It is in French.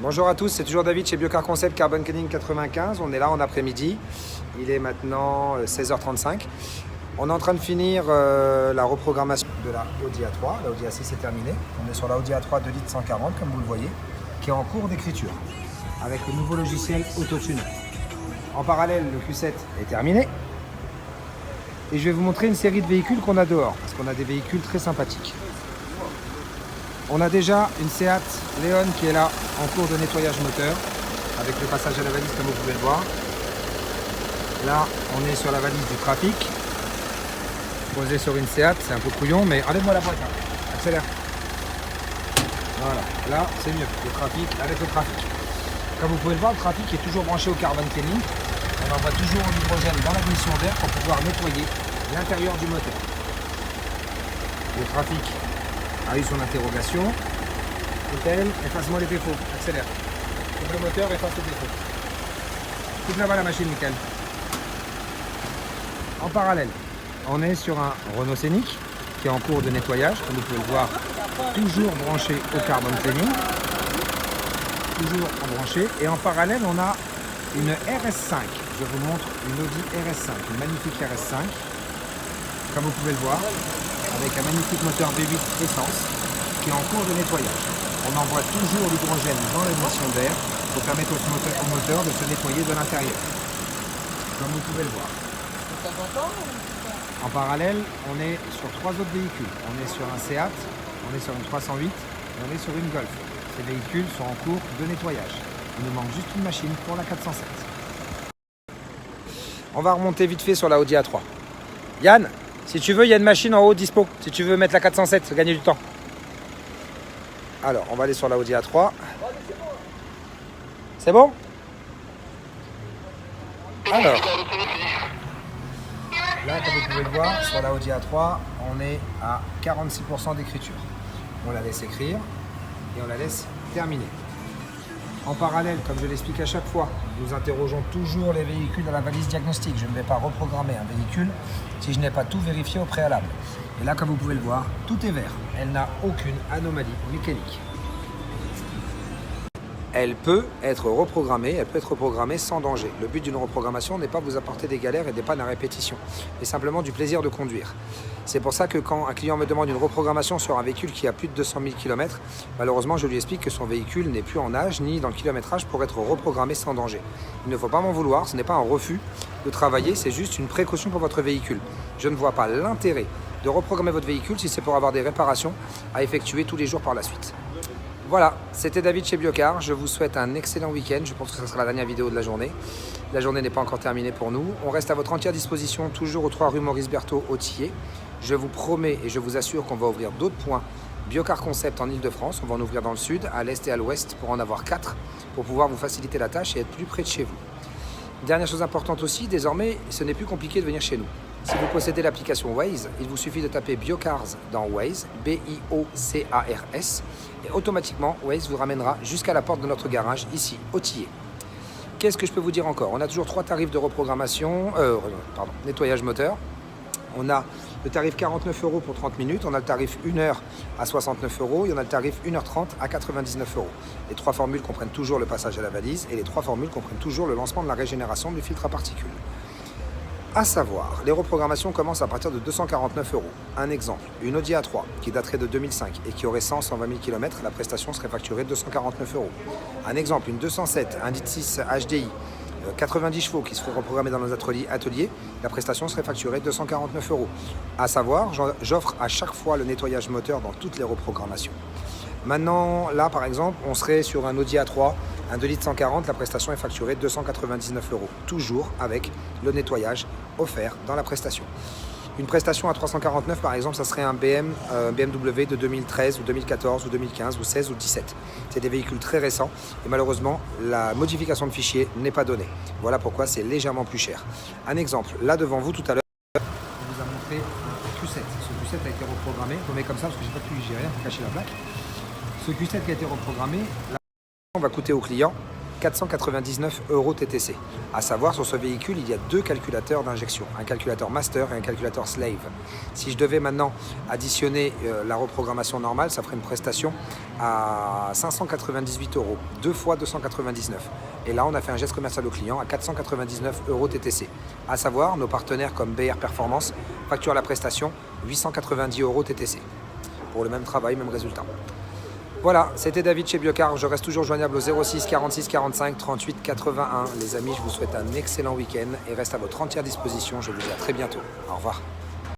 Bonjour à tous, c'est toujours David chez Biocar Concept Carbon Cleaning 95. On est là en après-midi. Il est maintenant 16h35. On est en train de finir la reprogrammation de la Audi A3. La Audi A6 est terminée. On est sur la Audi A3 2 litres 140, comme vous le voyez, qui est en cours d'écriture avec le nouveau logiciel AutoTune. En parallèle, le Q7 est terminé. Et je vais vous montrer une série de véhicules qu'on a dehors, parce qu'on a des véhicules très sympathiques. On a déjà une Seat Leon qui est là en cours de nettoyage moteur avec le passage à la valise comme vous pouvez le voir. Là on est sur la valise du trafic posée sur une Seat, c'est un peu couillon mais enlève-moi la boîte, hein. Accélère. Voilà, là c'est mieux, le trafic avec le trafic. Comme vous pouvez le voir, le trafic est toujours branché au carbon cleaning. On envoie toujours l'hydrogène dans l'admission d'air pour pouvoir nettoyer l'intérieur du moteur. Le trafic a eu son interrogation. Nickel, efface-moi les défauts, accélère. Ouvre le moteur, efface les défauts. Coupe là-bas la machine, nickel. En parallèle, on est sur un Renault Scénic qui est en cours de nettoyage, comme vous pouvez le voir, toujours branché au carbon cleaning. Toujours en branché. Et en parallèle, on a une RS5. Je vous montre une Audi RS5, une magnifique RS5. Comme vous pouvez le voir, avec un magnifique moteur V8 essence qui est en cours de nettoyage. On envoie toujours l'hydrogène dans l'admission d'air pour permettre au moteur de se nettoyer de l'intérieur, comme vous pouvez le voir. En parallèle, on est sur trois autres véhicules. On est sur un Seat, on est sur une 308 et on est sur une Golf. Ces véhicules sont en cours de nettoyage. Il nous manque juste une machine pour la 407. On va remonter vite fait sur la Audi A3. Yann, si tu veux, il y a une machine en haut dispo. Si tu veux mettre la 407, gagner du temps. Alors, on va aller sur la Audi A3. C'est bon? Alors, là, comme vous pouvez le voir, sur la Audi A3, on est à 46% d'écriture. On la laisse écrire et on la laisse terminer. En parallèle, comme je l'explique à chaque fois, nous interrogeons toujours les véhicules dans la valise diagnostic. Je ne vais pas reprogrammer un véhicule si je n'ai pas tout vérifié au préalable. Et là, comme vous pouvez le voir, tout est vert. Elle n'a aucune anomalie mécanique. Elle peut être reprogrammée, sans danger. Le but d'une reprogrammation n'est pas vous apporter des galères et des pannes à répétition, mais simplement du plaisir de conduire. C'est pour ça que quand un client me demande une reprogrammation sur un véhicule qui a plus de 200 000 km, malheureusement je lui explique que son véhicule n'est plus en âge ni dans le kilométrage pour être reprogrammé sans danger. Il ne faut pas m'en vouloir, ce n'est pas un refus de travailler, c'est juste une précaution pour votre véhicule. Je ne vois pas l'intérêt de reprogrammer votre véhicule si c'est pour avoir des réparations à effectuer tous les jours par la suite. Voilà, c'était David chez Biocar. Je vous souhaite un excellent week-end. Je pense que ce sera la dernière vidéo de la journée. La journée n'est pas encore terminée pour nous. On reste à votre entière disposition, toujours aux 3 rue Maurice Berthaud, au Tillet. Je vous promets et je vous assure qu'on va ouvrir d'autres points Biocar Concept en Ile-de-France. On va en ouvrir dans le sud, à l'est et à l'ouest pour en avoir 4, pour pouvoir vous faciliter la tâche et être plus près de chez vous. Dernière chose importante aussi, désormais, ce n'est plus compliqué de venir chez nous. Si vous possédez l'application Waze, il vous suffit de taper Biocars dans Waze, B-I-O-C-A-R-S, et automatiquement, Waze vous ramènera jusqu'à la porte de notre garage, ici, au Tillet. Qu'est-ce que je peux vous dire encore? On a toujours 3 tarifs de reprogrammation, nettoyage moteur. On a le tarif 49 € pour 30 minutes, on a le tarif 1 heure à 69 € et on a le tarif 1h30 à 99 €. Les 3 formules comprennent toujours le passage à la valise et les 3 formules comprennent toujours le lancement de la régénération du filtre à particules. À savoir, les reprogrammations commencent à partir de 249 €. Un exemple, une Audi A3 qui daterait de 2005 et qui aurait 100-120 000 km, la prestation serait facturée 249 €. Un exemple, une 207, un 1.6 HDI, 90 chevaux qui seraient reprogrammés dans nos ateliers, la prestation serait facturée 249 €. À savoir, j'offre à chaque fois le nettoyage moteur dans toutes les reprogrammations. Maintenant, là par exemple, on serait sur un Audi A3, un 2 litres 140, la prestation est facturée 299 €, toujours avec le nettoyage offert dans la prestation. Une prestation à 349 par exemple, ça serait un BMW de 2013 ou 2014 ou 2015 ou 16 ou 17. C'est des véhicules très récents et malheureusement la modification de fichier n'est pas donnée. Voilà pourquoi c'est légèrement plus cher. Un exemple, là devant vous tout à l'heure, on vous a montré un Q7. Ce Q7 a été reprogrammé, on met comme ça parce que j'ai pas pu gérer rien pour cacher la plaque. Ce Q7 qui a été reprogrammé, là, on va coûter au client 499 € TTC. À savoir, sur ce véhicule, il y a deux calculateurs d'injection, un calculateur master et un calculateur slave. Si je devais maintenant additionner la reprogrammation normale, ça ferait une prestation à 598 €, 2 fois 299. Et là, on a fait un geste commercial au client à 499 € TTC. À savoir, nos partenaires comme BR Performance facturent la prestation 890 € TTC. Pour le même travail, même résultat. Voilà, c'était David chez Biocar. Je reste toujours joignable au 06 46 45 38 81. Les amis, je vous souhaite un excellent week-end et reste à votre entière disposition. Je vous dis à très bientôt. Au revoir.